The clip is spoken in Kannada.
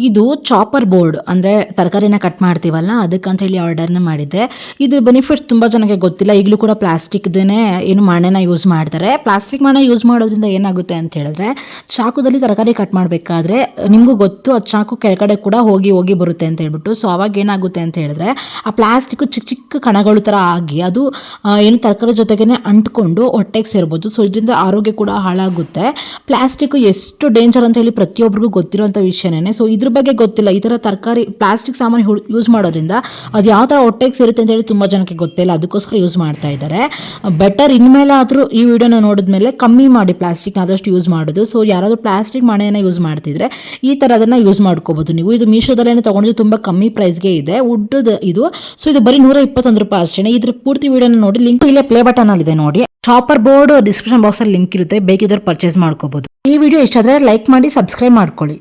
ಇದು ಚಾಪರ್ ಬೋರ್ಡ್ ಅಂದರೆ ತರಕಾರಿನ ಕಟ್ ಮಾಡ್ತೀವಲ್ಲ ಅದಕ್ಕಂತ ಹೇಳಿ ಆರ್ಡರ್ನ ಮಾಡಿದ್ದೆ. ಇದು ಬೆನಿಫಿಟ್ಸ್ ತುಂಬ ಜನಕ್ಕೆ ಗೊತ್ತಿಲ್ಲ. ಈಗಲೂ ಕೂಡ ಪ್ಲಾಸ್ಟಿಕ್ದೇ ಏನು ಮಣೆನ ಯೂಸ್ ಮಾಡ್ತಾರೆ. ಪ್ಲಾಸ್ಟಿಕ್ ಮಣೆ ಯೂಸ್ ಮಾಡೋದ್ರಿಂದ ಏನಾಗುತ್ತೆ ಅಂತ ಹೇಳಿದ್ರೆ, ಚಾಕುದಲ್ಲಿ ತರಕಾರಿ ಕಟ್ ಮಾಡಬೇಕಾದ್ರೆ ನಿಮಗೂ ಗೊತ್ತು ಅದು ಚಾಕು ಕೆಳಗಡೆ ಕೂಡ ಹೋಗಿ ಹೋಗಿ ಬರುತ್ತೆ ಅಂತ ಹೇಳ್ಬಿಟ್ಟು. ಸೊ ಅವಾಗ ಏನಾಗುತ್ತೆ ಅಂತ ಹೇಳಿದ್ರೆ ಆ ಪ್ಲಾಸ್ಟಿಕ್ ಚಿಕ್ಕ ಚಿಕ್ಕ ಕಣಗಳು ಥರ ಆಗಿ ಅದು ಏನು ತರಕಾರಿ ಜೊತೆಗೇ ಅಂಟ್ಕೊಂಡು ಹೊಟ್ಟೆಗೆ ಸೇರ್ಬೋದು. ಸೊ ಇದರಿಂದ ಆರೋಗ್ಯ ಕೂಡ ಹಾಳಾಗುತ್ತೆ. ಪ್ಲಾಸ್ಟಿಕ್ ಎಷ್ಟು ಡೇಂಜರ್ ಅಂತ ಹೇಳಿ ಪ್ರತಿಯೊಬ್ಬರಿಗೂ ಗೊತ್ತಿರೋಂಥ ವಿಷಯನೇ. ಸೊ ಇದ್ರ ಬಗ್ಗೆ ಗೊತ್ತಿಲ್ಲ. ಈ ಥರ ತರಕಾರಿ ಪ್ಲಾಸ್ಟಿಕ್ ಸಾಮಾನು ಯೂಸ್ ಮಾಡೋದ್ರಿಂದ ಅದು ಯಾವ ಥರ ಹೊಟ್ಟೆಗೆ ಸೇರುತ್ತೆ ಅಂತ ಹೇಳಿ ತುಂಬ ಜನಕ್ಕೆ ಗೊತ್ತಿಲ್ಲ. ಅದಕ್ಕೋಸ್ಕರ ಯೂಸ್ ಮಾಡ್ತಾ ಇದ್ದಾರೆ. ಬೆಟರ್ ಇನ್ಮೇಲೆ ಆದರೂ ಈ ವಿಡಿಯೋನ ನೋಡಿದ್ಮೇಲೆ ಕಮ್ಮಿ ಮಾಡಿ ಪ್ಲಾಸ್ಟಿಕ್ನ ಆದಷ್ಟು ಯೂಸ್ ಮಾಡೋದು. ಸೊ ಯಾರಾದರೂ ಪ್ಲಾಸ್ಟಿಕ್ ಮಣೆಯನ್ನು ಯೂಸ್ ಮಾಡ್ತಿದ್ರೆ ಈ ಥರದನ್ನು ಯೂಸ್ ಮಾಡ್ಕೋಬೋದು ನೀವು. ಇದು ಮೀಶೋದಲ್ಲೇ ತೊಗೊಂಡಿದ್ದು ತುಂಬ ಕಮ್ಮಿ ಪ್ರೈಸ್ಗೆ ಇದೆ. ವುಡ್ದು ಇದು. ಸೊ ಇದು ಬರೀ ₹121 ಅಷ್ಟೇ. ಇದ್ರ ಪೂರ್ತಿ ವಿಡಿಯೋನ ನೋಡಿ, ಲಿಂಕ್ ಇಲ್ಲೇ ಪ್ಲೇ ಬಟನ್ ಅಲ್ಲಿ ಇದೆ ನೋಡಿ. ಚಾಪರ್ ಬೋರ್ಡ್ ಡಿಸ್ಕ್ರಿಪ್ಷನ್ ಬಾಕ್ಸ್ ಅಲ್ಲಿ ಲಿಂಕ್ ಇರುತ್ತೆ, ಬೇಕಿದ್ರೆ ಪರ್ಚೇಸ್ ಮಾಡ್ಕೋಬಹುದು. ಈ ವಿಡಿಯೋ ಇಷ್ಟ ಆದ್ರೆ ಲೈಕ್ ಮಾಡಿ, ಸಬ್ಸ್ಕ್ರೈಬ್ ಮಾಡ್ಕೊಳ್ಳಿ.